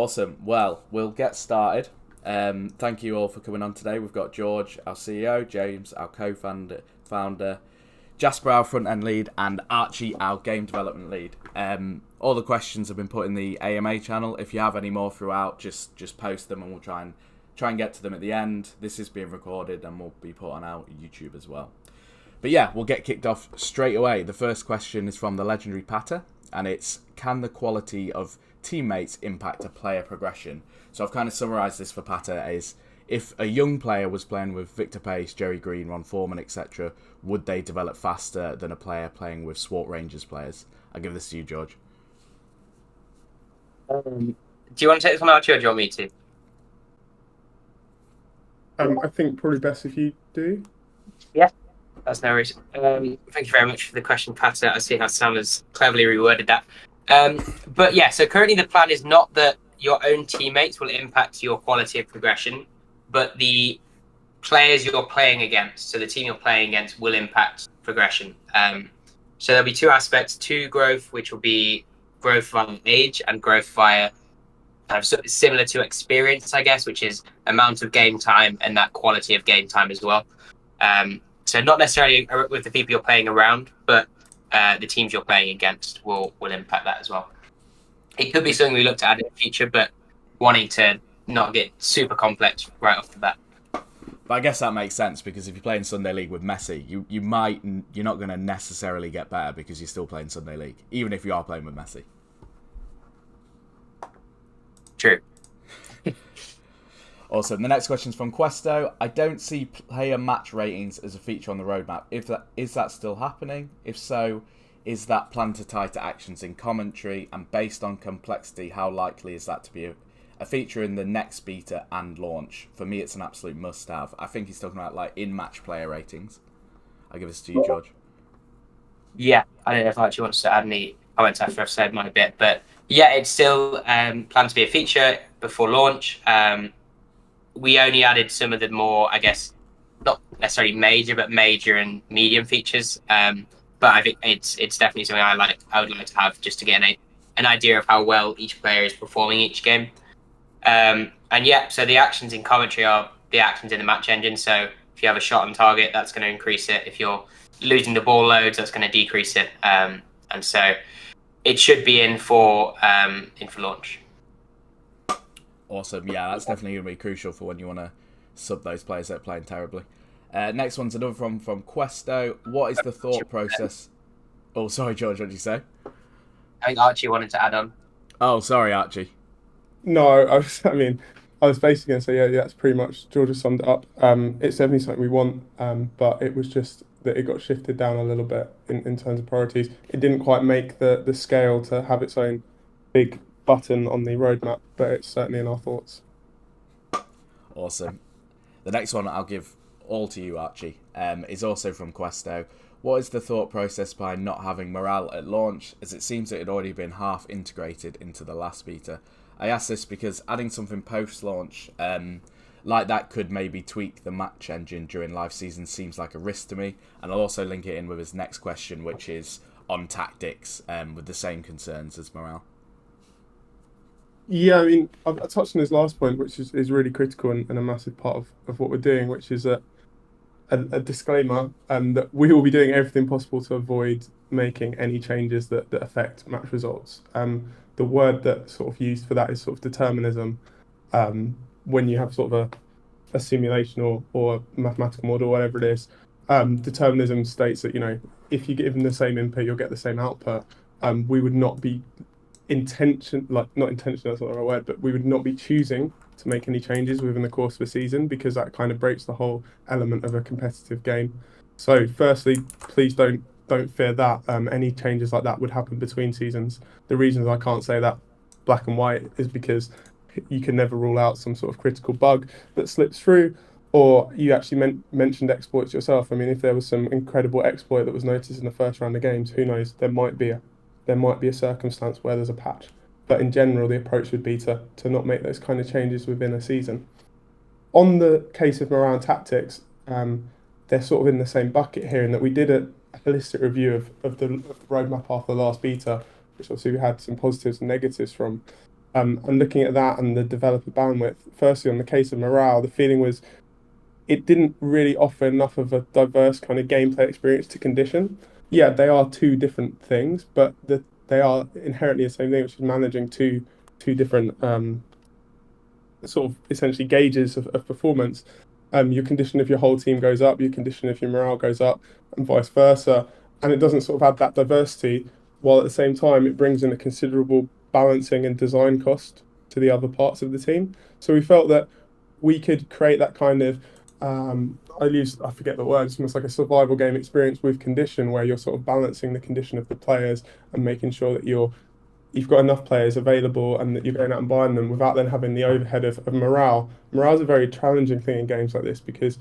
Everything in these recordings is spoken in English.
Awesome. Well, we'll get started. Thank you all for coming on today. We've got George, our CEO, James, our co-founder, Jasper, our front-end lead, and Archie, our game development lead. All the questions have been put in the AMA channel. If you have any more throughout, just post them and we'll try and get to them at the end. This is being recorded and will be put on our YouTube as well. But yeah, we'll get kicked off straight away. The first question is from the legendary Patter, and it's, can the quality of teammates impact a player progression? So I've kind of summarised this for Patter as, if a young player was playing with Victor Pace, Jerry Green, Ron Foreman, etc., would they develop faster than a player playing with Swart Rangers players? I'll give this to you, George. Do you want to take this one, Archie, or do you want me to? I think probably best if you do. Yeah, that's no worries. Thank you very much for the question, Patter. I see how Sam has cleverly reworded that. But yeah, so currently the plan is not that your own teammates will impact your quality of progression, but the players you're playing against, so the team you're playing against, will impact progression. So there'll be two aspects to growth, which will be growth via age and growth via sort of similar to experience, I guess, which is amount of game time and that quality of game time as well. So not necessarily with the people you're playing around, but the teams you're playing against will impact that as well. It could be something we look to add in the future, but wanting to not get super complex right off the bat. But I guess that makes sense, because if you're playing Sunday League with Messi, you're not going to necessarily get better because you're still playing Sunday League, even if you are playing with Messi. True. Awesome. The next question is from Questo. I don't see player match ratings as a feature on the roadmap. Is that still happening? If so, is that planned to tie to actions in commentary? And based on complexity, how likely is that to be a feature in the next beta and launch? For me, it's an absolute must-have. I think he's talking about like in-match player ratings. I'll give this to you, George. Yeah, I don't know if Archie wants to add any comments after I've said my bit, but yeah, it's still planned to be a feature before launch. We only added some of the more, I guess, not necessarily major, but major and medium features. But I think it's definitely something I would like to have, just to get an idea of how well each player is performing each game. And yeah, so the actions in commentary are the actions in the match engine. So if you have a shot on target, that's going to increase it. If you're losing the ball loads, that's going to decrease it. And so it should be in for launch. Awesome. Yeah, that's definitely going to be crucial for when you want to sub those players that are playing terribly. Next one's another from Questo. What is the thought process? Oh, sorry, George, what did you say? I think Archie wanted to add on. Oh, sorry, Archie. No, I was basically going to say, yeah, that's pretty much, George has summed it up. It's definitely something we want, but it was just that it got shifted down a little bit in terms of priorities. It didn't quite make the scale to have its own big button on the roadmap, but it's certainly in our thoughts. Awesome. The next one I'll give all to you, Archie, is also from Questo. What is the thought process behind not having morale at launch, as it seems it had already been half integrated into the last beta? I ask this because adding something post-launch like that could maybe tweak the match engine during live season seems like a risk to me. And I'll also link it in with his next question, which is on tactics, with the same concerns as morale. Yeah, I mean, I touched on his last point, which is really critical and a massive part of what we're doing, which is a disclaimer that we will be doing everything possible to avoid making any changes that affect match results. The word that's sort of used for that is sort of determinism. When you have sort of a simulation or a mathematical model, whatever it is, determinism states that, if you give them the same input, you'll get the same output. We would not be not intentional, that's not the right word, but we would not be choosing to make any changes within the course of a season, because that kind of breaks the whole element of a competitive game. So firstly, please don't fear that any changes like that would happen between seasons. The reasons I can't say that black and white is because you can never rule out some sort of critical bug that slips through, or you actually mentioned exploits yourself. I mean, if there was some incredible exploit that was noticed in the first round of games, who knows, there might be a circumstance where there's a patch. But in general, the approach would be to not make those kind of changes within a season. On the case of morale and tactics, they're sort of in the same bucket here, in that we did a holistic review of the roadmap after the last beta, which obviously we had some positives and negatives from. And looking at that and the developer bandwidth, firstly on the case of morale, the feeling was it didn't really offer enough of a diverse kind of gameplay experience to condition. Yeah, they are two different things, but they are inherently the same thing, which is managing two different sort of essentially gauges of performance. Your condition if your whole team goes up, your condition if your morale goes up, and vice versa. And it doesn't sort of add that diversity, while at the same time it brings in a considerable balancing and design cost to the other parts of the team. So we felt that we could create that kind of I forget the word, it's almost like a survival game experience with condition where you're sort of balancing the condition of the players and making sure that you've got enough players available and that you're going out and buying them without then having the overhead of morale. Morale is a very challenging thing in games like this because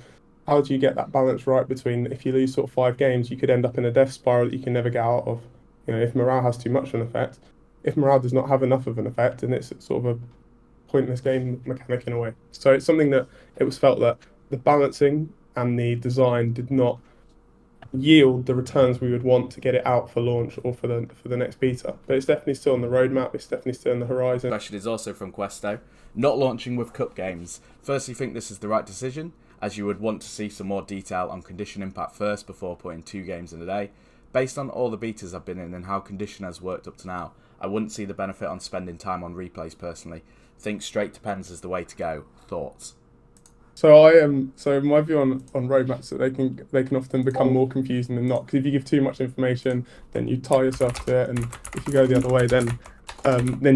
how do you get that balance right between if you lose sort of 5 games, you could end up in a death spiral that you can never get out of. If morale has too much of an effect, if morale does not have enough of an effect, and it's sort of a pointless game mechanic in a way. So it's something that it was felt that the balancing and the design did not yield the returns we would want to get it out for launch or for the next beta. But it's definitely still on the roadmap. It's definitely still on the horizon. Question is also from Questo. Not launching with cup games. Firstly, think this is the right decision, as you would want to see some more detail on condition impact first before putting 2 games in a day. Based on all the betas I've been in and how condition has worked up to now, I wouldn't see the benefit on spending time on replays personally. Think straight to pens is the way to go. Thoughts? So I am. So my view on roadmaps that they can often become more confusing than not. Because if you give too much information, then you tie yourself to it, and if you go the other way, then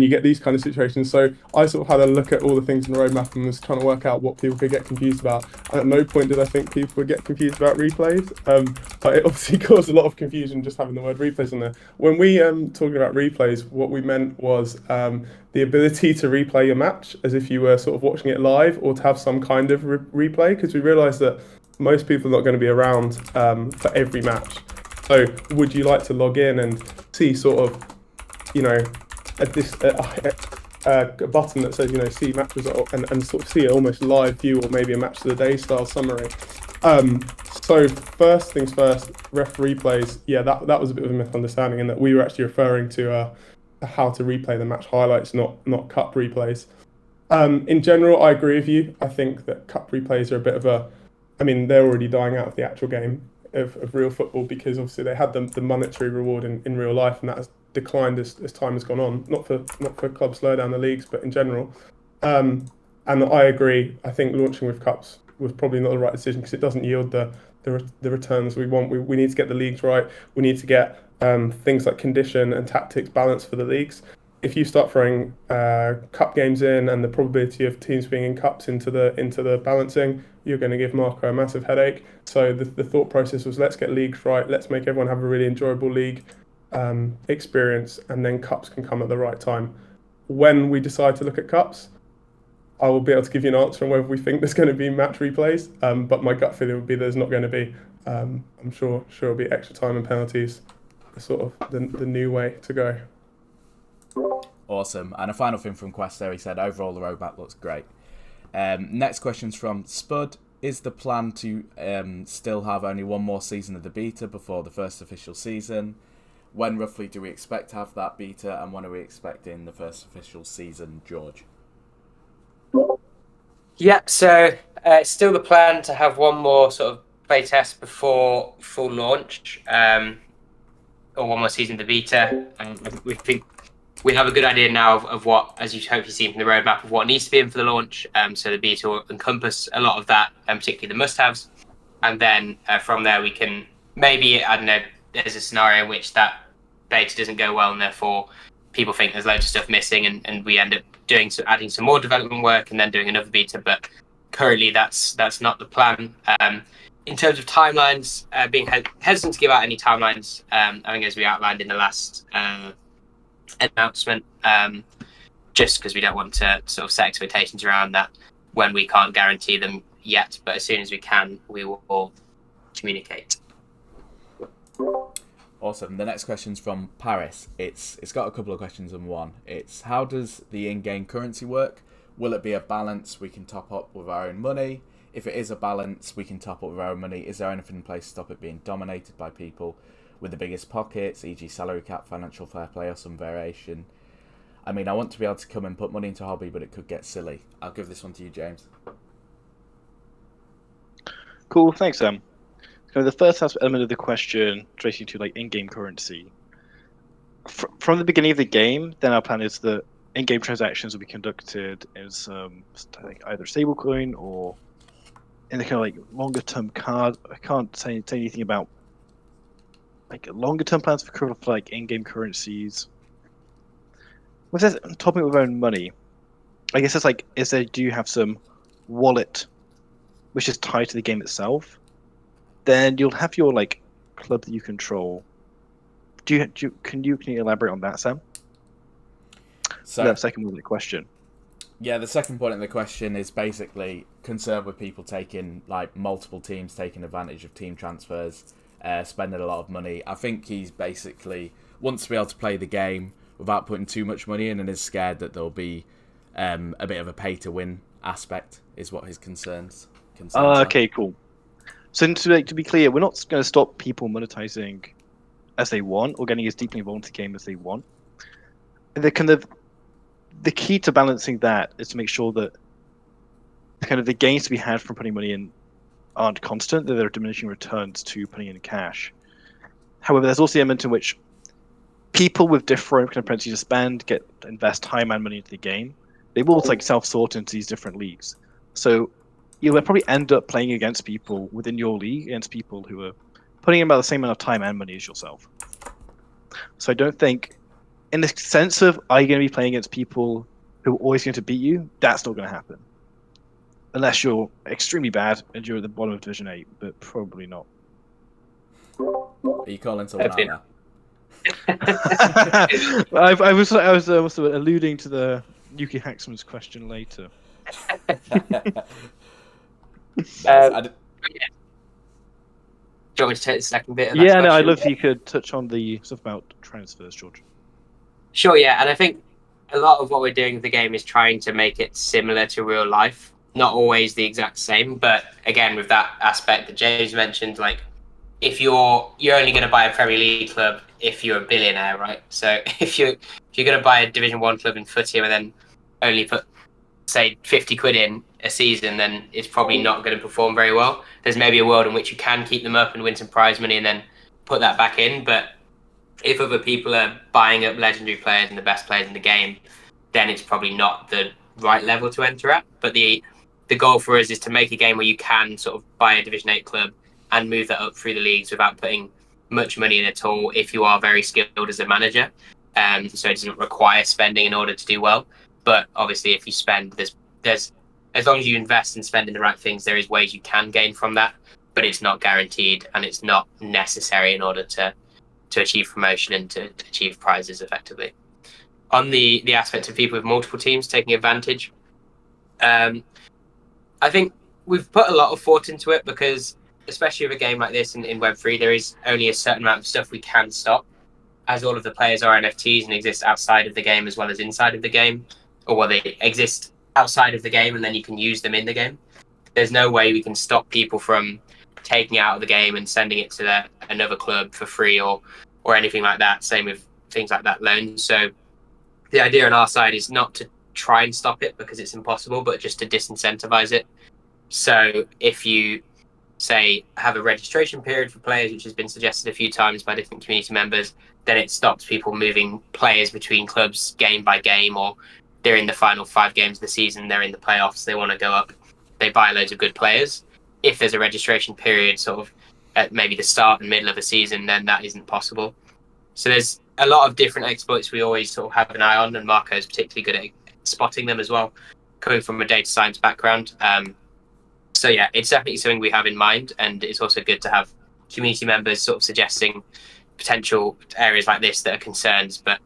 you get these kind of situations. So I sort of had a look at all the things in the roadmap and was trying to work out what people could get confused about. And at no point did I think people would get confused about replays. But it obviously caused a lot of confusion just having the word replays on there. When we talking about replays, what we meant was the ability to replay your match as if you were sort of watching it live, or to have some kind of replay, because we realised that most people are not going to be around for every match. So would you like to log in and see sort of, a button that says, see match result, and sort of see an almost live view or maybe a match of the day style summary. So first things first, ref replays. Yeah, that was a bit of a misunderstanding in that we were actually referring to how to replay the match highlights, not cup replays. In general, I agree with you. I think that cup replays are a bit of they're already dying out of the actual game of real football, because obviously they had the monetary reward in real life, and that has declined as time has gone on. Not for clubs lower down the leagues, but in general. And I agree. I think launching with cups was probably not the right decision because it doesn't yield the returns we want. We need to get the leagues right. We need to get things like condition and tactics balanced for the leagues. If you start throwing cup games in and the probability of teams being in cups into the balancing, you're going to give Marco a massive headache. So the thought process was, let's get leagues right. Let's make everyone have a really enjoyable league experience, and then cups can come at the right time. When we decide to look at cups, I will be able to give you an answer on whether we think there's going to be match replays, but my gut feeling would be there's not going to be. I'm sure it'll be extra time and penalties, sort of the new way to go. Awesome. And a final thing from Questo, he said, overall the roadmap looks great. Next question's from Spud. Is the plan to still have only one more season of the beta before the first official season? When roughly do we expect to have that beta, and when are we expecting the first official season, George? Yeah, so it's still the plan to have one more sort of playtest before full launch, or one more season of the beta. We think we have a good idea now of what, as you hopefully see from the roadmap, of what needs to be in for the launch. So the beta will encompass a lot of that, particularly the must-haves. And then from there we can maybe, I don't know, there's a scenario in which that beta doesn't go well and therefore people think there's loads of stuff missing, and we end up adding some more development work and then doing another beta. But currently that's not the plan. In terms of timelines, being hesitant to give out any timelines, I think as we outlined in the last announcement, just because we don't want to sort of set expectations around that when we can't guarantee them yet. But as soon as we can, we will communicate. Awesome. The next question's from Paris. It's got a couple of questions in one. It's, how does the in-game currency work? Will it be a balance we can top up with our own money? If it is a balance we can top up with our own money, is there anything in place to stop it being dominated by people with the biggest pockets, e.g. salary cap, financial fair play, or some variation? I mean, I want to be able to come and put money into a hobby, but it could get silly. I'll give this one to you, James. Cool, thanks, Sam. So the first element of the question, tracing to like in-game currency. From the beginning of the game, then our plan is that in-game transactions will be conducted in some either stablecoin or in the kind of like longer-term card. I can't say anything about like longer-term plans for like in-game currencies. With that topic of own money, I guess it's like do you have some wallet which is tied to the game itself? Then you'll have your like club that you control. Can you elaborate on that, Sam? So the second part of the question. Yeah, the second point of the question is basically concerned with people taking like multiple teams taking advantage of team transfers, spending a lot of money. I think he's basically wants to be able to play the game without putting too much money in, and is scared that there'll be a bit of a pay to win aspect. Is what his concerns are. Okay, cool. So to be clear, we're not going to stop people monetizing as they want or getting as deeply involved in the game as they want. The key to balancing that is to make sure that the gains to be had from putting money in aren't constant, that there are diminishing returns to putting in cash. However, there's also the element in which people with different kind of propensity to spend invest time and money into the game. They will self-sort into these different leagues. So you'll probably end up playing against people within your league, against people who are putting in about the same amount of time and money as yourself. So I don't think, in the sense of, are you going to be playing against people who are always going to beat you? That's not going to happen. Unless you're extremely bad and you're at the bottom of Division 8, but probably not. Are you calling someone out there? I was also alluding to the NEWCEHAXMUNS question later. Do you want me to take the second bit of that question? I'd love if you could touch on the stuff about transfers, George. Sure, yeah, and I think a lot of what we're doing with the game is trying to make it similar to real life. Not always the exact same, but again, with that aspect that James mentioned, like, if you're only going to buy a Premier League club if you're a billionaire, right? So if you're going to buy a Division 1 club in Footium and then only put, say, 50 quid in a season, then it's probably not going to perform very well. There's maybe a world in which you can keep them up and win some prize money and then put that back in. But if other people are buying up legendary players and the best players in the game, then it's probably not the right level to enter at. But the goal for us is to make a game where you can sort of buy a Division 8 club and move that up through the leagues without putting much money in at all if you are very skilled as a manager. So it doesn't require spending in order to do well. But obviously, if you spend, there's as long as you invest and spend in the right things, there is ways you can gain from that, but it's not guaranteed and it's not necessary in order to achieve promotion and to achieve prizes effectively. On the aspect of people with multiple teams taking advantage, I think we've put a lot of thought into it because, especially with a game like this in Web3, there is only a certain amount of stuff we can stop, as all of the players are NFTs and exist outside of the game as well as inside of the game, or well, they exist outside of the game and then you can use them in the game. There's no way we can stop people from taking it out of the game and sending it to another club for free or anything like that. Same with things like that loans. So the idea on our side is not to try and stop it because it's impossible, but just to disincentivize it. So if you say have a registration period for players, which has been suggested a few times by different community members, then it stops people moving players between clubs game by game, or they're in the final 5 games of the season, they're in the playoffs, they want to go up, they buy loads of good players. If there's a registration period sort of at maybe the start and middle of the season, then that isn't possible. So there's a lot of different exploits we always sort of have an eye on, and Marco's particularly good at spotting them as well, coming from a data science background. So yeah, it's definitely something we have in mind, and it's also good to have community members sort of suggesting potential areas like this that are concerns, but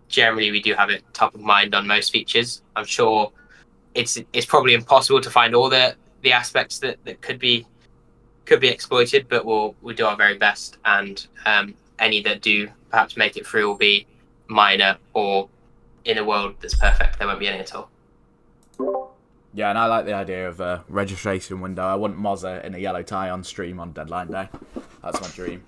generally we do have it top of mind on most features. I'm sure it's probably impossible to find all the aspects that could be exploited, but we'll do our very best, and any that do perhaps make it through will be minor, or in a world that's perfect there won't be any at all. Yeah, and I like the idea of a registration window. I want Mozza in a yellow tie on stream on deadline day. That's my dream.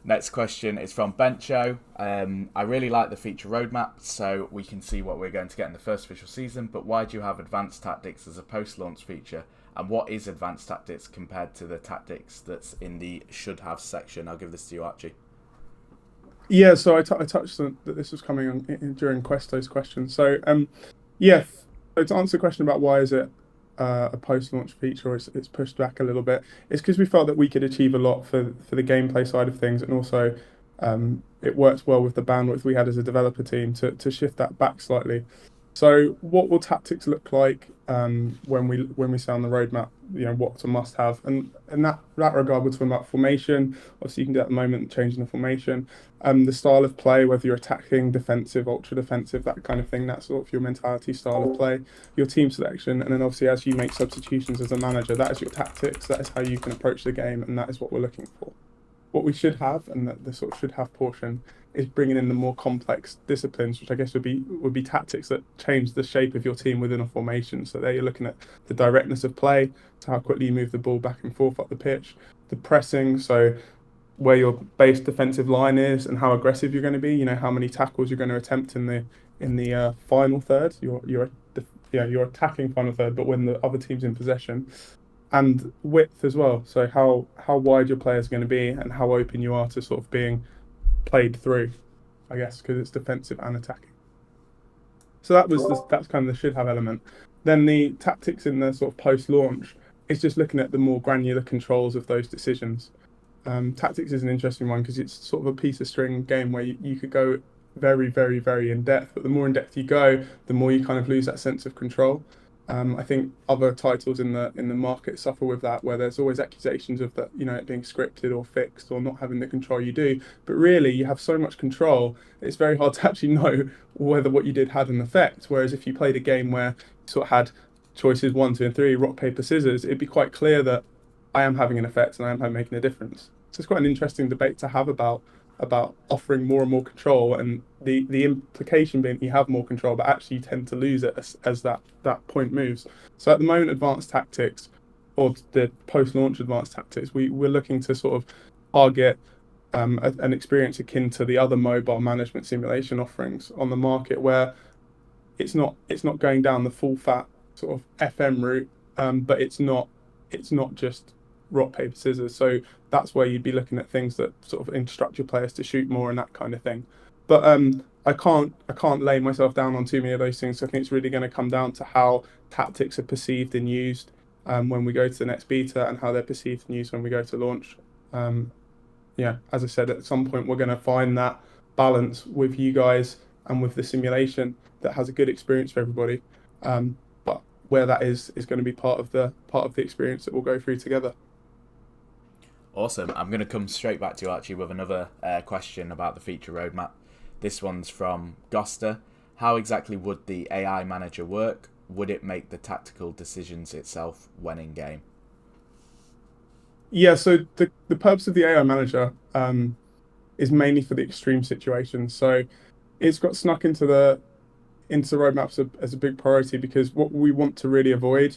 Next question is from Bencho. I really like the feature roadmap, so we can see what we're going to get in the first official season, but why do you have advanced tactics as a post-launch feature? And what is advanced tactics compared to the tactics that's in the should have section? I'll give this to you, Archie. Yeah, so I touched on that this was coming on during Questo's question. So, yeah, so to answer the question about why is it a post-launch feature, or it's pushed back a little bit, it's because we felt that we could achieve a lot for the gameplay side of things, and also it works well with the bandwidth we had as a developer team to shift that back slightly. So what will tactics look like when we say on the roadmap, what's a must-have? And in that regard, we're talking about formation. Obviously, you can do it at the moment, changing the formation. The style of play, whether you're attacking, defensive, ultra-defensive, that kind of thing. That's sort of your mentality, style of play, your team selection. And then obviously, as you make substitutions as a manager, that is your tactics. That is how you can approach the game, and that is what we're looking for. What we should have, and the sort of should have portion, is bringing in the more complex disciplines, which I guess would be tactics that change the shape of your team within a formation. So there you're looking at the directness of play, so how quickly you move the ball back and forth up the pitch, the pressing, so where your base defensive line is and how aggressive you're going to be. How many tackles you're going to attempt in the final third, your attacking final third, but when the other team's in possession. And width as well, so how wide your players are going to be and how open you are to sort of being played through, I guess, because it's defensive and attacking. So that's kind of the should have element. Then the tactics in the sort of post-launch is just looking at the more granular controls of those decisions. Tactics is an interesting one because it's sort of a piece of string game where you could go very, very, very in depth, but the more in depth you go, the more you kind of lose that sense of control. I think other titles in the market suffer with that, where there's always accusations of that, it being scripted or fixed or not having the control you do. But really, you have so much control, it's very hard to actually know whether what you did had an effect. Whereas if you played a game where you sort of had choices 1, 2, and 3, rock, paper, scissors, it'd be quite clear that I am having an effect and I am making a difference. So it's quite an interesting debate to have about offering more and more control, and the implication being you have more control, but actually you tend to lose it as that point moves. So at the moment, advanced tactics, or the post-launch advanced tactics, we're looking to sort of target an experience akin to the other mobile management simulation offerings on the market, where it's not going down the full fat sort of FM route, but it's not just rock, paper, scissors. So that's where you'd be looking at things that sort of instruct your players to shoot more and that kind of thing. But I can't lay myself down on too many of those things. So I think it's really going to come down to how tactics are perceived and used when we go to the next beta, and how they're perceived and used when we go to launch. As I said, at some point we're going to find that balance with you guys and with the simulation that has a good experience for everybody. But where that is going to be part of the experience that we'll go through together. Awesome. I'm going to come straight back to you, Archie, with another question about the feature roadmap. This one's from Goster. How exactly would the AI manager work? Would it make the tactical decisions itself when in game? Yeah, so the purpose of the AI manager is mainly for the extreme situations. So it's got snuck into the roadmaps as a big priority, because what we want to really avoid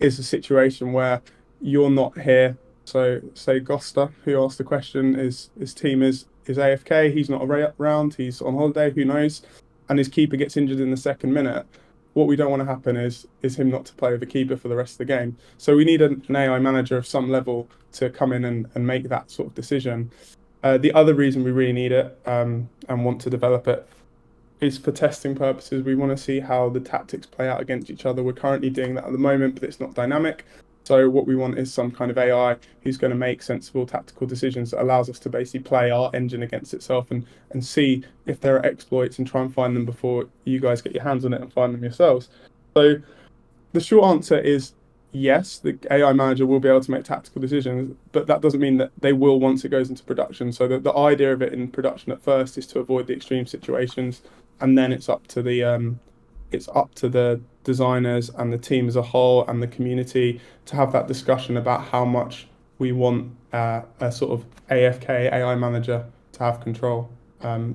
is a situation where you're not here. So say Goster, who asked the question, his team is AFK, he's not around, he's on holiday, who knows, and his keeper gets injured in the second minute. What we don't want to happen is him not to play with the keeper for the rest of the game. So we need an AI manager of some level to come in and make that sort of decision. The other reason we really need it and want to develop it is for testing purposes. We want to see how the tactics play out against each other. We're currently doing that at the moment, but it's not dynamic. So what we want is some kind of AI who's going to make sensible tactical decisions that allows us to basically play our engine against itself and see if there are exploits and try and find them before you guys get your hands on it and find them yourselves. So the short answer is yes, the AI manager will be able to make tactical decisions, but that doesn't mean that they will once it goes into production. So the idea of it in production at first is to avoid the extreme situations, and then it's up to the designers and the team as a whole and the community to have that discussion about how much we want a sort of AFK AI manager to have control.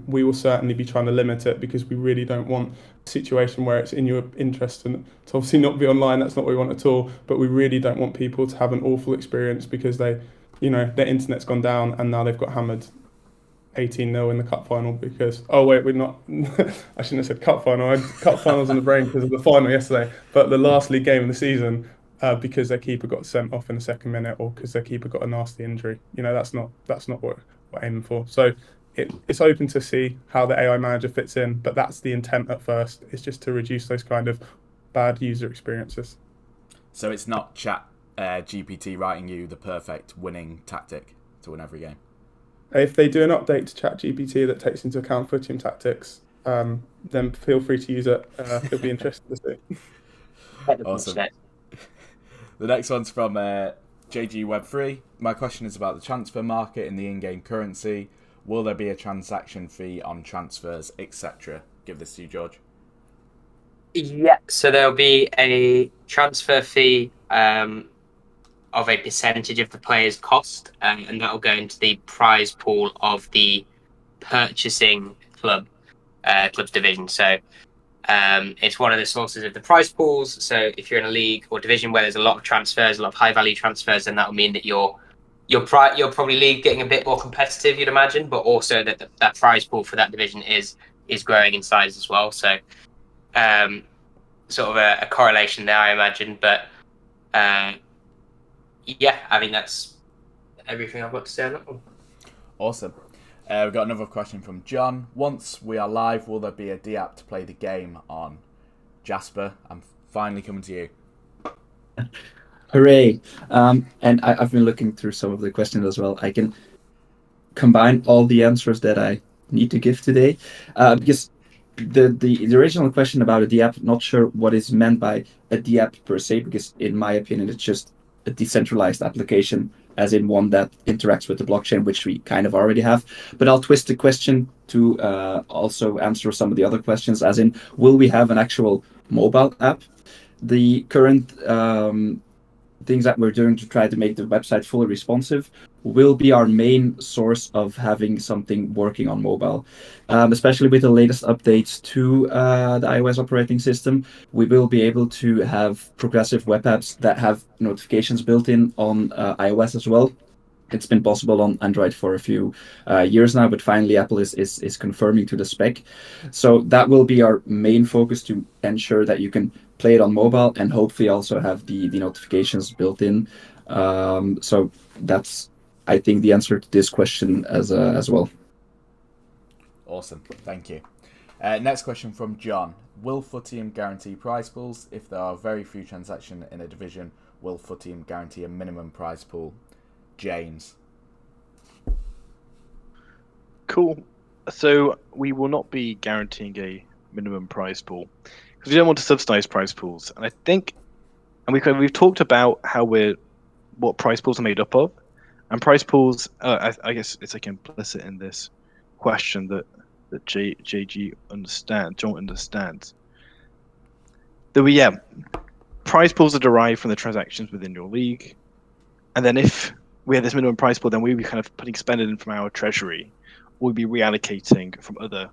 We will certainly be trying to limit it, because we really don't want a situation where it's in your interest and to obviously not be online. That's not what we want at all. But we really don't want people to have an awful experience because their internet's gone down and now they've got hammered. 18-0 in the cup final because we're not. I shouldn't have said cup final. I had cup finals in the brain because of the final yesterday. But the last league game of the season, because their keeper got sent off in the second minute, or because their keeper got a nasty injury. That's not what we're aiming for. So it's open to see how the AI manager fits in, but that's the intent at first. It's just to reduce those kind of bad user experiences. So it's not chat GPT writing you the perfect winning tactic to win every game. If they do an update to ChatGPT that takes into account Footium tactics, then feel free to use it. It'll be interesting to see. Awesome. The next one's from JG Web3. My question is about the transfer market in the in-game currency. Will there be a transaction fee on transfers, etc.? Give this to you, George. Yeah, so there'll be a transfer fee of a percentage of the player's cost, and that will go into the prize pool of the purchasing club's division. So it's one of the sources of the prize pools. So if you're in a league or division where there's a lot of transfers, a lot of high value transfers, then that will mean that your probably league getting a bit more competitive, you'd imagine, but also that that prize pool for that division is growing in size as well. So sort of a correlation there, I imagine. But yeah, I mean, that's everything I've got to say on that one. Awesome. We've got another question from John. Once we are live, will there be a D-app to play the game on? Jasper, I'm finally coming to you. Hooray! And I've been looking through some of the questions as well. I can combine all the answers that I need to give today, because the original question about a D-app, not sure what is meant by a D-app per se, because in my opinion, it's just a decentralized application, as in one that interacts with the blockchain, which we kind of already have. But I'll twist the question to also answer some of the other questions, as in, will we have an actual mobile app? The current things that we're doing to try to make the website fully responsive will be our main source of having something working on mobile. Especially with the latest updates to the iOS operating system, we will be able to have progressive web apps that have notifications built in on iOS as well. It's been possible on Android for a few years now, but finally Apple is confirming to the spec. So that will be our main focus, to ensure that you can play it on mobile and hopefully also have the notifications built in. So that's, I think, the answer to this question as well. Awesome, thank you. Next question from John. Will Footium guarantee prize pools? If there are very few transactions in a division, will Footium guarantee a minimum prize pool? James. Cool. So we will not be guaranteeing a minimum prize pool because we don't want to subsidize prize pools. And I think, and we've talked about what prize pools are made up of, and prize pools. I guess it's like implicit in this question that JG John understands. Prize pools are derived from the transactions within your league, and then if we have this minimum prize pool, then we'll be kind of putting spending in from our treasury. We'll be reallocating from other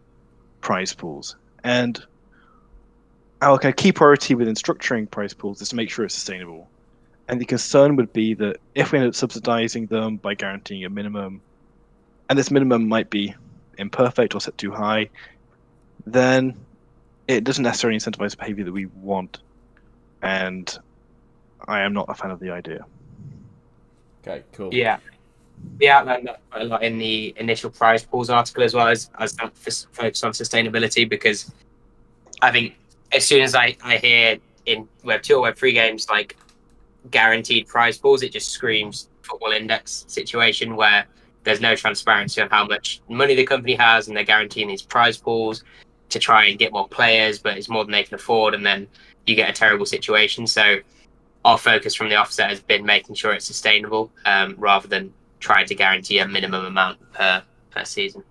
prize pools. And our kind of key priority within structuring prize pools is to make sure it's sustainable. And the concern would be that if we end up subsidizing them by guaranteeing a minimum, and this minimum might be imperfect or set too high, then it doesn't necessarily incentivize the behavior that we want. And I am not a fan of the idea. Okay, cool. Yeah. We outlined that quite a lot in the initial prize pools article, as well as that focus on sustainability, because I think as soon as I hear in Web 2 or Web 3 games like guaranteed prize pools, it just screams football index situation where there's no transparency on how much money the company has, and they're guaranteeing these prize pools to try and get more players, but it's more than they can afford, and then you get a terrible situation. So our focus from the offset has been making sure it's sustainable, rather than trying to guarantee a minimum amount per season.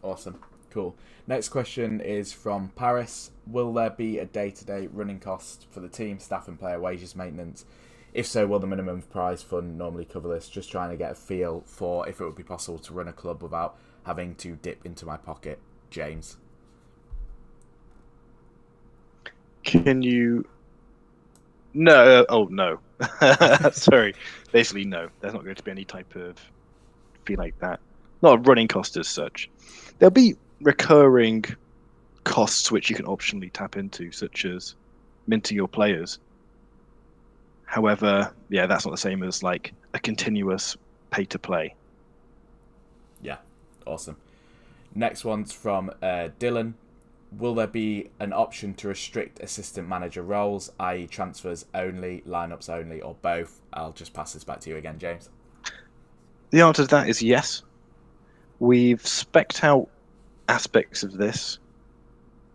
Awesome, cool. Next question is from Paris. Will there be a day-to-day running cost for the team, staff and player wages, maintenance? If so, will the minimum prize fund normally cover this? Just trying to get a feel for if it would be possible to run a club without having to dip into my pocket. James. Can you... No. Oh, no. Sorry. Basically, no. There's not going to be any type of fee like that. not a running cost as such. There'll be recurring costs which you can optionally tap into, such as minting your players. However, yeah, that's not the same as like a continuous pay to play. Yeah, awesome. Next one's from Dylan. Will there be an option to restrict assistant manager roles, i.e. transfers only, lineups only, or both? I'll just pass this back to you again, James. The answer to that is yes. We've spec'd out aspects of this.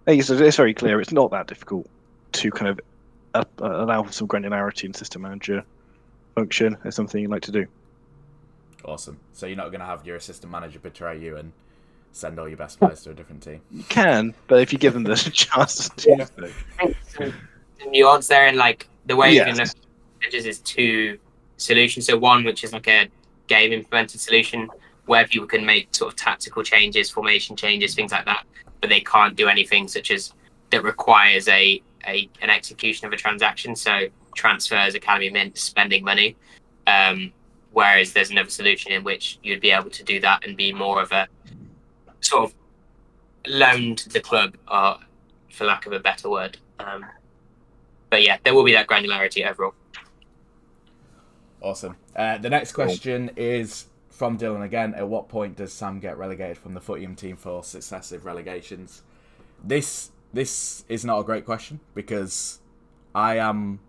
It's very clear. It's not that difficult to kind of allow for some granularity in system manager function. It's something you'd like to do. Awesome. So you're not going to have your assistant manager betray you and send all your best players to a different team? You can, but if you give them the chance to do so. I think the nuance there in like the way Yes. you can look at edges is two solutions. So one, which is like a game implemented solution where people can make sort of tactical changes, formation changes, things like that, but they can't do anything such as that requires an execution of a transaction. So transfers, academy mint, spending money. Whereas there's another solution in which you'd be able to do that and be more of a sort of loaned the club, for lack of a better word. But yeah, there will be that granularity overall. Awesome. The next question is from Dylan again. At what point does Sam get relegated from the Footium team for successive relegations? This is not a great question because I am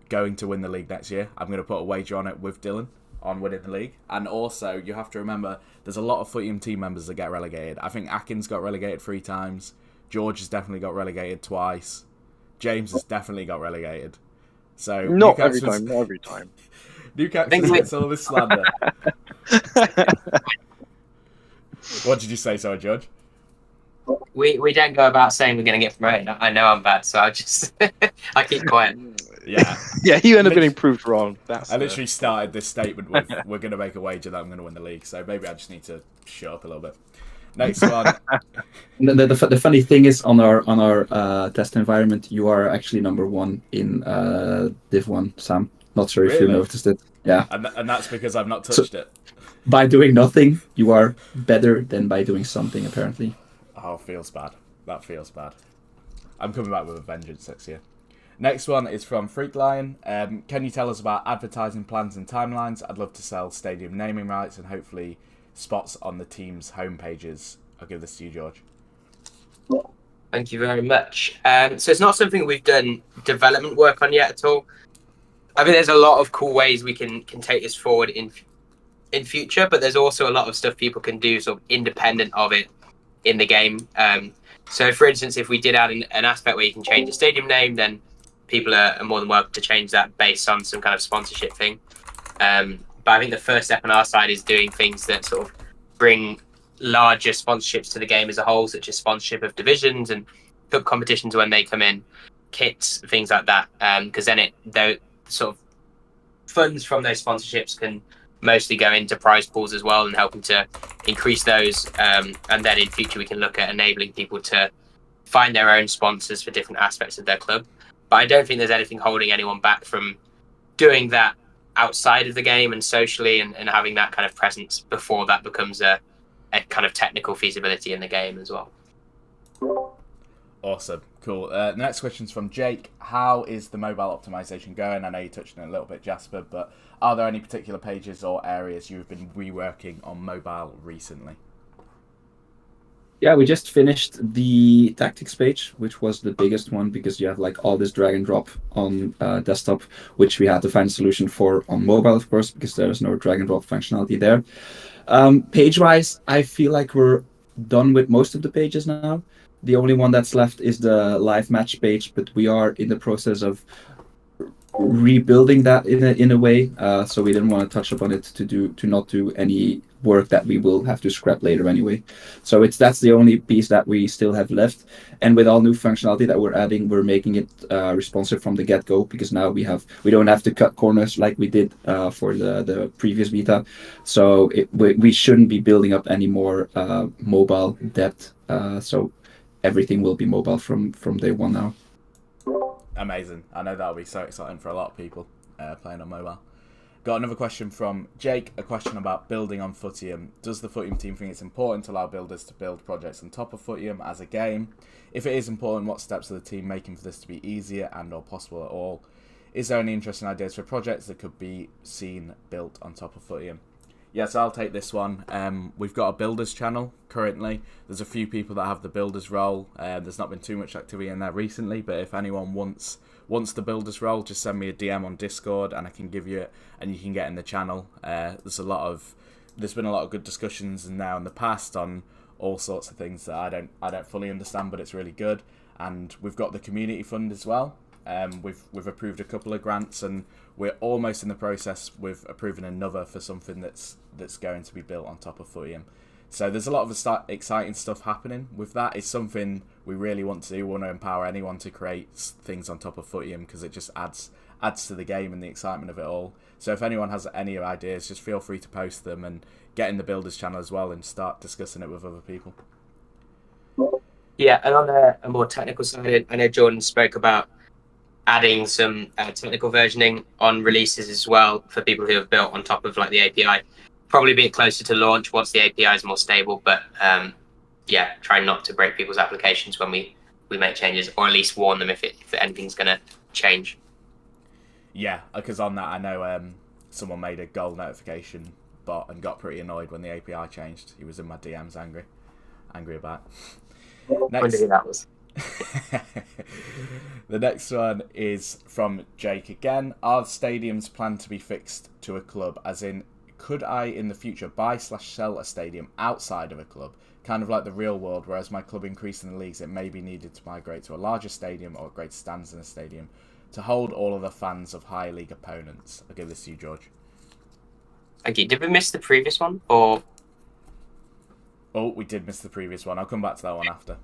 going to win the league next year. I'm going to put a wager on it with Dylan on winning the league. And also, you have to remember, there's a lot of Footium team members that get relegated. I think Atkins got relegated 3 times. George has definitely got relegated twice. James has definitely got relegated. So Not every time. Newcastle gets all this slander. What did you say, sorry, George? We don't go about saying we're going to get promoted. I know I'm bad, so I just I keep quiet. Yeah. Yeah, you end up getting proved wrong. I literally started this statement with, we're going to make a wager that I'm going to win the league, so maybe I just need to shut up a little bit. Next one. The funny thing is, on our test environment, you are actually number 1 in Div 1, Sam. Not sure if you Really? noticed it. Yeah. And that's because I've not touched it. By doing nothing, you are better than by doing something, apparently. Oh, feels bad. That feels bad. I'm coming back with a vengeance next year. Next one is from Freak Lion. Can you tell us about advertising plans and timelines? I'd love to sell stadium naming rights and hopefully spots on the team's homepages. I'll give this to you, George. Thank you very much. So it's not something we've done development work on yet at all. I mean, there's a lot of cool ways we can take this forward in future, but there's also a lot of stuff people can do sort of independent of it in the game. So, for instance, if we did add an aspect where you can change the stadium name, then people are more than welcome to change that based on some kind of sponsorship thing. But I think the first step on our side is doing things that sort of bring larger sponsorships to the game as a whole, such as sponsorship of divisions and cup competitions when they come in, kits, things like that. Because then the sort of funds from those sponsorships can mostly go into prize pools as well and helping to increase those. And then in future, we can look at enabling people to find their own sponsors for different aspects of their club. But I don't think there's anything holding anyone back from doing that outside of the game and socially and having that kind of presence before that becomes a kind of technical feasibility in the game as well. Awesome. Cool. The next question's from Jake. How is the mobile optimization going? I know you touched on it a little bit, Jasper, but are there any particular pages or areas you've been reworking on mobile recently? Yeah, we just finished the tactics page, which was the biggest one because you have like all this drag and drop on desktop, which we had to find a solution for on mobile, of course, because there is no drag and drop functionality there. Page-wise, I feel like we're done with most of the pages now. The only one that's left is the live match page, but we are in the process of rebuilding that in a way. So we didn't want to touch upon it to not do any work that we will have to scrap later anyway. So that's the only piece that we still have left. And with all new functionality that we're adding, we're making it responsive from the get-go because now we don't have to cut corners like we did for the previous beta. So we shouldn't be building up any more mobile depth. So everything will be mobile from day one now. Amazing. I know that'll be so exciting for a lot of people playing on mobile. Got another question from Jake, a question about building on Footium. Does the Footium team think it's important to allow builders to build projects on top of Footium as a game? If it is important, what steps are the team making for this to be easier and or possible at all? Is there any interesting ideas for projects that could be seen built on top of Footium? Yes, I'll take this one. We've got a builders channel currently. There's a few people that have the builders role. There's not been too much activity in there recently, but if anyone wants the builders role, just send me a DM on Discord and I can give you it, and you can get in the channel. There's been a lot of good discussions now in the past on all sorts of things that I don't fully understand, but it's really good. And we've got the community fund as well. We've approved a couple of grants, and we're almost in the process with approving another for something that's going to be built on top of Footium. So there's a lot of exciting stuff happening with that. It's something we really want to do. We want to empower anyone to create things on top of Footium because it just adds to the game and the excitement of it all. So if anyone has any ideas, just feel free to post them and get in the builders channel as well and start discussing it with other people. Yeah, and on a more technical side, I know Jordan spoke about adding some technical versioning on releases as well for people who have built on top of like the API. Probably be closer to launch once the API is more stable, but try not to break people's applications when we make changes, or at least warn them if anything's going to change. Yeah, because on that I know someone made a goal notification bot and got pretty annoyed when the API changed. He was in my DMs angry about it. I wonder who that was. The next one is from Jake again. Are stadiums planned to be fixed to a club? As in, could I in the future buy/sell a stadium outside of a club? Kind of like the real world, whereas my club increased in the leagues, it may be needed to migrate to a larger stadium or greater stands in a stadium to hold all of the fans of higher league opponents. I'll give this to you, George. Okay, did we miss the previous one? Or Oh, we did miss the previous one. I'll come back to that one after.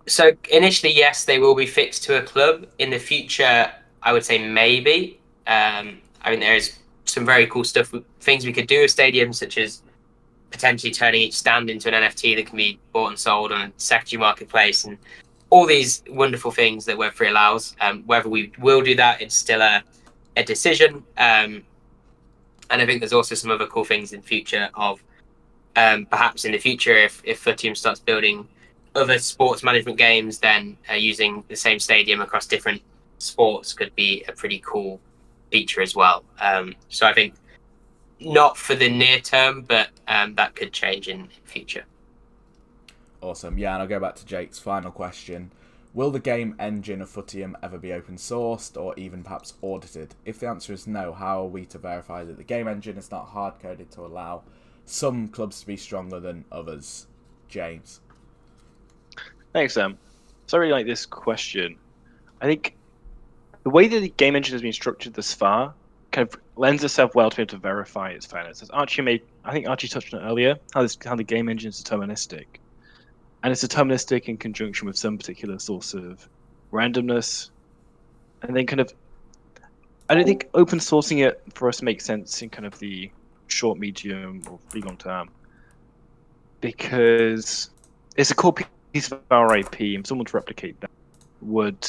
so initially, yes, they will be fixed to a club. In the future, I would say maybe. I mean, there's some very cool things we could do with stadiums, such as potentially turning each stand into an NFT that can be bought and sold on a secondary marketplace, and all these wonderful things that Web3 allows. Whether we will do that, it's still a decision. And I think there's also some other cool things in future of perhaps in the future, if Footium starts building other sports management games, then using the same stadium across different sports could be a pretty cool feature as well. So I think not for the near term, but that could change in future. Awesome. Yeah, and I'll go back to Jake's final question. Will the game engine of Footium ever be open sourced or even perhaps audited? If the answer is no, how are we to verify that the game engine is not hard coded to allow some clubs to be stronger than others? James. Thanks, Sam. So I really like this question. I think the way that the game engine has been structured thus far kind of lends itself well to be able to verify its fairness. As I think Archie touched on it earlier, how the game engine is deterministic. And it's deterministic in conjunction with some particular source of randomness. And then I don't think open sourcing it for us makes sense in kind of the short, medium, or pretty long term. Because it's a core piece of our IP, and someone to replicate that would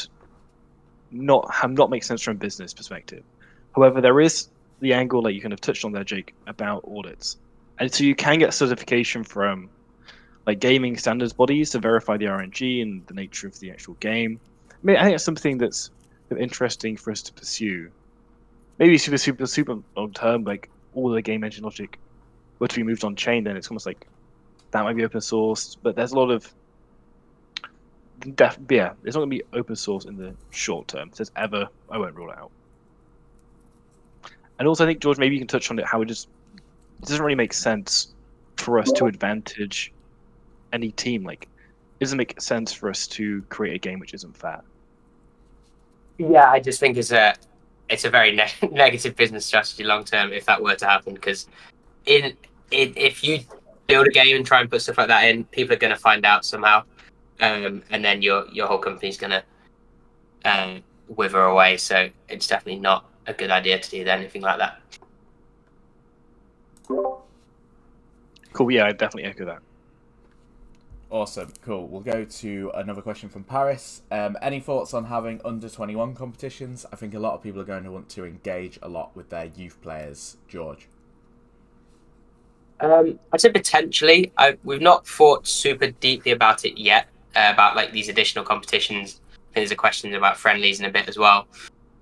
not make sense from a business perspective. However, there is the angle that you kind of touched on there, Jake, about audits. And so you can get certification from like gaming standards bodies to verify the RNG and the nature of the actual game. I think it's something that's interesting for us to pursue. Maybe super long term, like all the game engine logic were to be moved on chain, then it's almost like that might be open source. But there's a lot of it's not going to be open source in the short term. If there's ever, I won't rule it out. And also, I think George, maybe you can touch on it. How it doesn't really make sense for us to advantage any team. Like, it doesn't make sense for us to create a game which isn't fair. Yeah, I just think it's a very negative business strategy long term if that were to happen. Because if you build a game and try and put stuff like that in, people are going to find out somehow, and then your whole company's going to wither away. So it's definitely not a good idea to do anything like that. Cool. Yeah, I definitely echo that. Awesome, cool. We'll go to another question from Paris. Any thoughts on having under 21 competitions? I think a lot of people are going to want to engage a lot with their youth players. George? I'd say potentially. We've not thought super deeply about it yet, about like these additional competitions. I think there's a question about friendlies in a bit as well.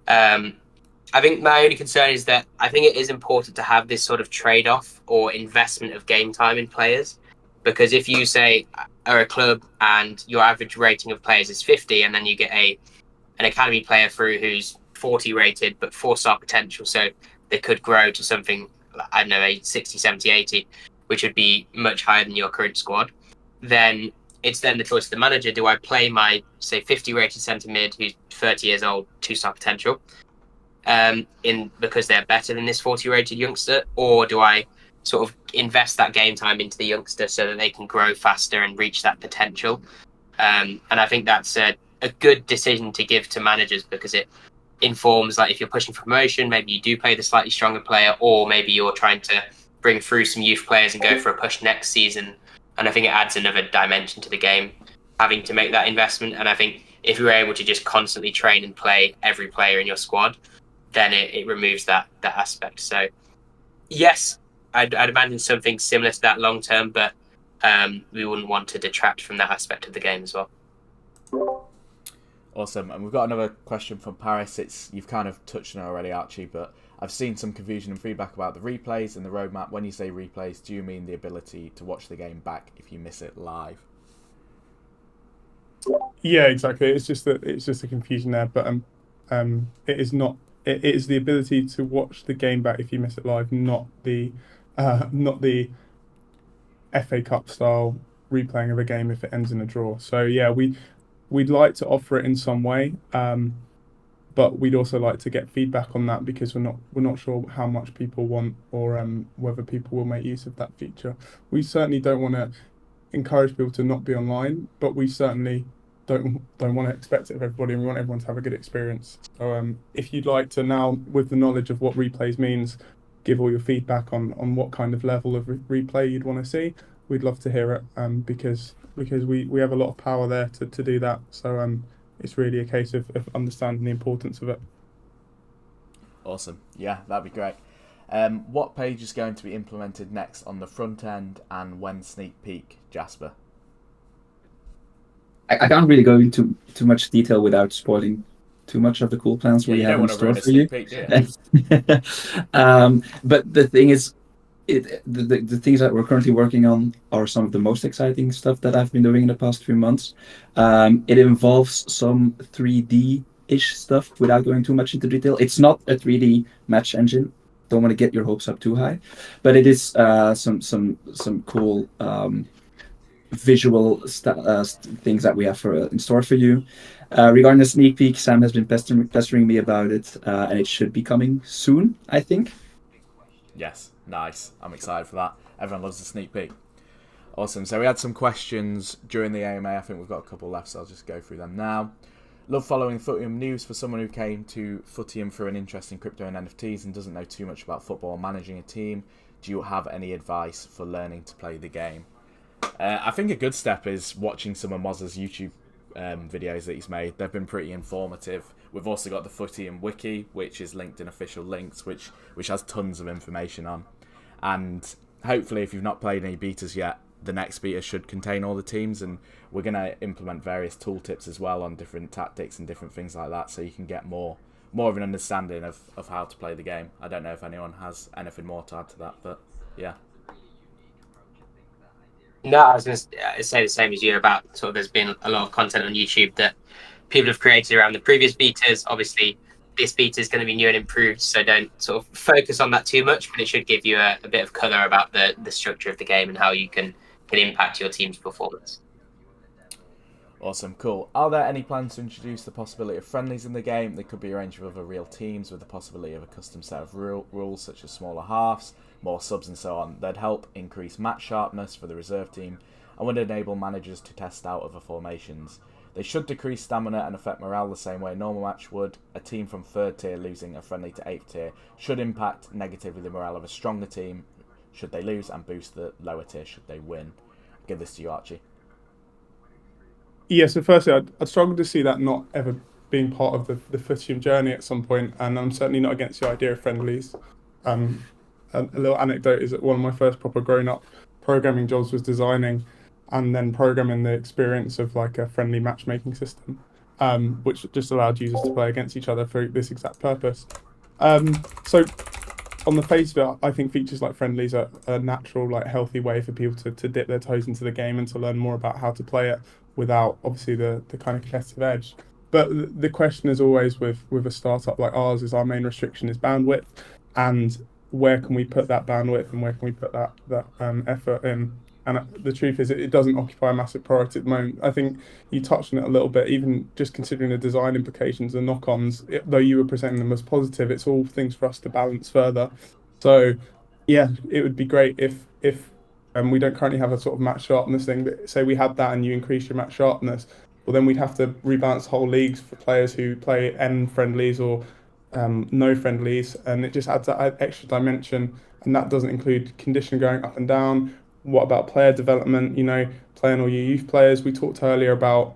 I think my only concern is that I think it is important to have this sort of trade-off or investment of game time in players. Because if you say are a club and your average rating of players is 50, and then you get an academy player through who's 40 rated but 4-star potential, so they could grow to something, I don't know, a 60, 70, 80, which would be much higher than your current squad, then it's then the choice of the manager. Do I play my, say, 50 rated centre mid who's 30 years old, 2-star potential, because they're better than this 40 rated youngster, or do I sort of invest that game time into the youngster so that they can grow faster and reach that potential? And I think that's a good decision to give to managers, because it informs, like, if you're pushing for promotion, maybe you do play the slightly stronger player, or maybe you're trying to bring through some youth players and go for a push next season. And I think it adds another dimension to the game, having to make that investment. And I think if you were able to just constantly train and play every player in your squad, then it removes that aspect. So yes, I'd imagine something similar to that long term, but we wouldn't want to detract from that aspect of the game as well. Awesome. And we've got another question from Paris. You've kind of touched on it already, Archie, but I've seen some confusion and feedback about the replays and the roadmap. When you say replays, do you mean the ability to watch the game back if you miss it live? Yeah, exactly. It's just a confusion there, but it is not. It is the ability to watch the game back if you miss it live, not the FA Cup style replaying of a game if it ends in a draw. So yeah, we'd like to offer it in some way, but we'd also like to get feedback on that, because we're not sure how much people want, or whether people will make use of that feature. We certainly don't want to encourage people to not be online, but we certainly don't want to expect it of everybody, and we want everyone to have a good experience. So if you'd like to now, with the knowledge of what replays means, give all your feedback on what kind of level of replay you'd want to see, we'd love to hear it, because we have a lot of power there to do that. So it's really a case of understanding the importance of it. Awesome. Yeah, that'd be great. What page is going to be implemented next on the front end, and when sneak peek, Jasper? I can't really go into too much detail without spoiling too much of the cool plans we have in store for you. Peek, but the thing is, the things that we're currently working on are some of the most exciting stuff that I've been doing in the past few months. It involves some 3D-ish stuff without going too much into detail. It's not a 3D match engine. Don't want to get your hopes up too high, but it is some cool visual things that we have in store for you. Regarding the sneak peek, Sam has been pestering me about it, and it should be coming soon, I think. Yes, nice. I'm excited for that. Everyone loves the sneak peek. Awesome. So we had some questions during the AMA. I think we've got a couple left, so I'll just go through them now. Love following Footium news. For someone who came to Footium through an interest in crypto and NFTs and doesn't know too much about football or managing a team, do you have any advice for learning to play the game? I think a good step is watching some of Moz's YouTube videos that he's made. They've been pretty informative. We've also got the Footium wiki, which is linked in official links, which has tons of information on. And hopefully, if you've not played any betas yet, the next beta should contain all the teams, and we're going to implement various tooltips as well on different tactics and different things like that, so you can get more of an understanding of how to play the game. I don't know if anyone has anything more to add to that, but yeah. No, I was going to say the same as you about sort of there's been a lot of content on YouTube that people have created around the previous betas. Obviously, this beta is going to be new and improved, so don't sort of focus on that too much, but it should give you a bit of colour about the structure of the game and how you can impact your team's performance. Awesome, cool. Are there any plans to introduce the possibility of friendlies in the game? They could be arranged with other real teams with the possibility of a custom set of rules such as smaller halves, more subs and so on. They'd help increase match sharpness for the reserve team and would enable managers to test out other formations. They should decrease stamina and affect morale the same way a normal match would. A team from 3rd tier losing a friendly to 8th tier should impact negatively the morale of a stronger team should they lose, and boost the lower tier should they win. I'll give this to you, Archie. Yeah, so firstly, I'd struggle to see that not ever being part of the Footium journey at some point, and I'm certainly not against the idea of friendlies. A little anecdote is that one of my first proper grown-up programming jobs was designing and then programming the experience of like a friendly matchmaking system, which just allowed users to play against each other for this exact purpose. So on the face of it, I think features like friendlies are a natural, like healthy way for people to dip their toes into the game and to learn more about how to play it without obviously the kind of competitive edge. But the question is always with a startup like ours is our main restriction is bandwidth, and where can we put that bandwidth and where can we put that effort in? And the truth is, it doesn't occupy a massive priority at the moment. I think you touched on it a little bit, even just considering the design implications and knock-ons. Though you were presenting them as positive, it's all things for us to balance further. So, yeah, it would be great if we don't currently have a sort of match sharpness thing, but say we had that and you increase your match sharpness, well then we'd have to rebalance whole leagues for players who play N friendlies or no friendlies, and it just adds that extra dimension, and that doesn't include condition going up and down. What about player development? Playing all your youth players. We talked earlier about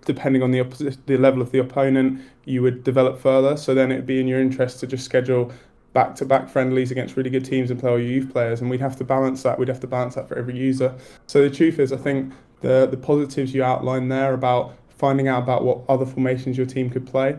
depending on the level of the opponent, you would develop further. So then it'd be in your interest to just schedule back-to-back friendlies against really good teams and play all your youth players, and we'd have to balance that. We'd have to balance that for every user. So the truth is, I think the positives you outlined there about finding out about what other formations your team could play,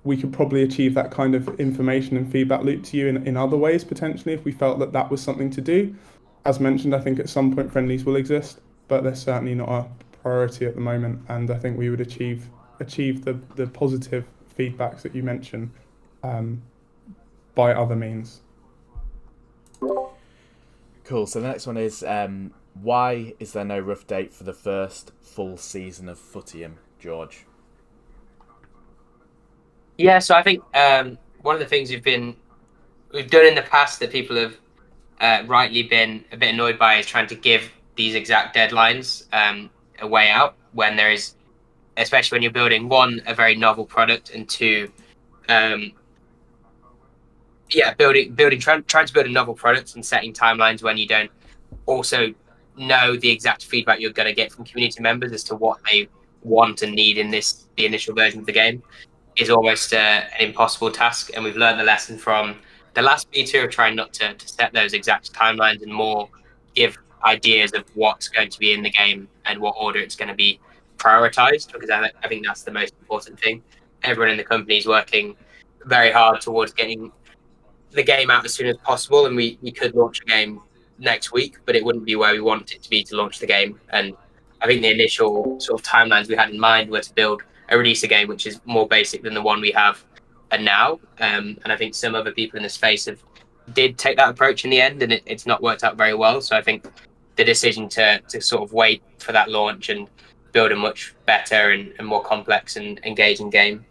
we could probably achieve that kind of information and feedback loop to you in other ways, potentially, if we felt that was something to do. As mentioned, I think at some point friendlies will exist, but they're certainly not a priority at the moment, and I think we would achieve the positive feedbacks that you mentioned by other means. Cool. So the next one is why is there no rough date for the first full season of Footium, George? Yeah, so I think one of the things we've done in the past that people have rightly been a bit annoyed by is trying to give these exact deadlines a way out when there is, especially when you're building one, a very novel product, and two, trying to build a novel product and setting timelines when you don't also know the exact feedback you're going to get from community members as to what they want and need in the initial version of the game is almost an impossible task. And we've learned the lesson from the last beta of trying not to set those exact timelines and more give ideas of what's going to be in the game and what order it's going to be prioritized, because I think that's the most important thing. Everyone in the company is working very hard towards getting the game out as soon as possible, and we could launch a game next week, but it wouldn't be where we want it to be to launch the game. And I think the initial sort of timelines we had in mind were to build a release a game which is more basic than the one we have now. And I think some other people in the space did take that approach in the end, and it's not worked out very well. So I think the decision to sort of wait for that launch and build a much better and more complex and engaging game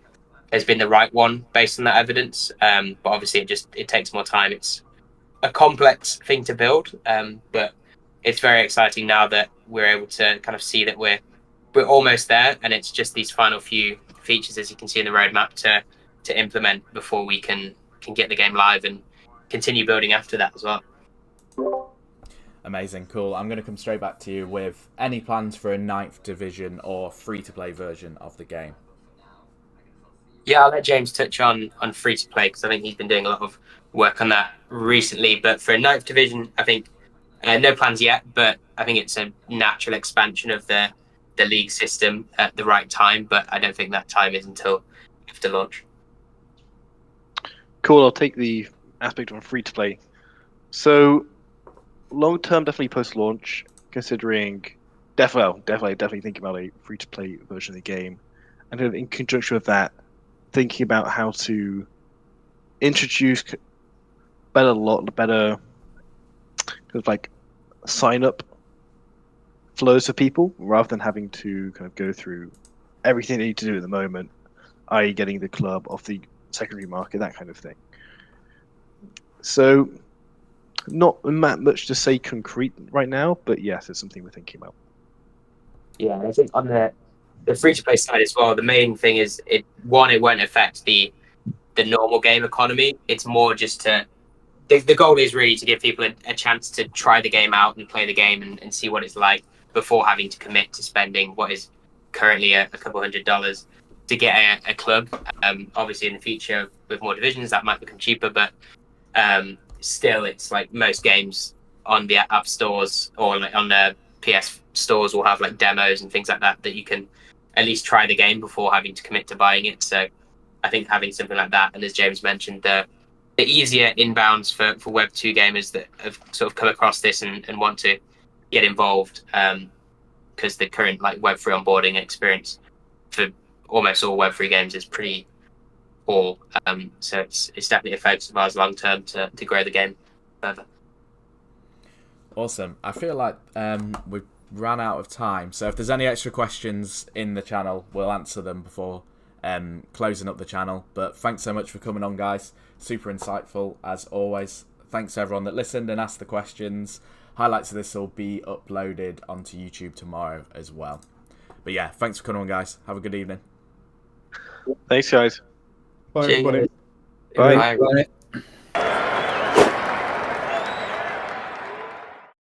has been the right one based on that evidence. But obviously it takes more time. It's a complex thing to build, but it's very exciting now that we're able to kind of see that we're almost there, and it's just these final few features, as you can see in the roadmap, to implement before we can get the game live and continue building after that as well. Amazing, cool. I'm going to come straight back to you with any plans for a 9th division or free-to-play version of the game? Yeah, I'll let James touch on free-to-play, because I think he's been doing a lot of work on that recently. But for a 9th division, I think no plans yet, but I think it's a natural expansion of the league system at the right time, but I don't think that time is until after launch. Cool, I'll take the aspect of free to play. So long term, definitely post launch, considering definitely thinking about a free to play version of the game, and in conjunction with that, thinking about how to introduce better kind of like sign up flows for people, rather than having to kind of go through everything they need to do at the moment, i.e. getting the club off the secondary market, that kind of thing. So not much to say concrete right now, but yes, it's something we're thinking about. Yeah, I think on the free-to-play side as well, the main thing is it won't affect the normal game economy. It's more just the goal is really to give people a chance to try the game out and play the game and see what it's like before having to commit to spending what is currently a couple $100 to get a club. Obviously, in the future with more divisions, that might become cheaper, but still, it's like most games on the app stores or like on the PS stores will have like demos and things like that you can at least try the game before having to commit to buying it. So I think having something like that, and as James mentioned, the easier inbounds for Web 2 gamers that have sort of come across this and want to get involved, because the current like Web 3 onboarding experience for almost all Web 3 games is pretty poor. So it's definitely a focus of ours long term to grow the game further. Awesome. I feel like we've ran out of time, so if there's any extra questions in the channel, we'll answer them before closing up the channel. But thanks so much for coming on, guys. Super insightful as always. Thanks to everyone that listened and asked the questions. Highlights of this will be uploaded onto YouTube tomorrow as well. But yeah, thanks for coming on, guys. Have a good evening. Thanks, guys. Bye, everybody. Bye. Bye.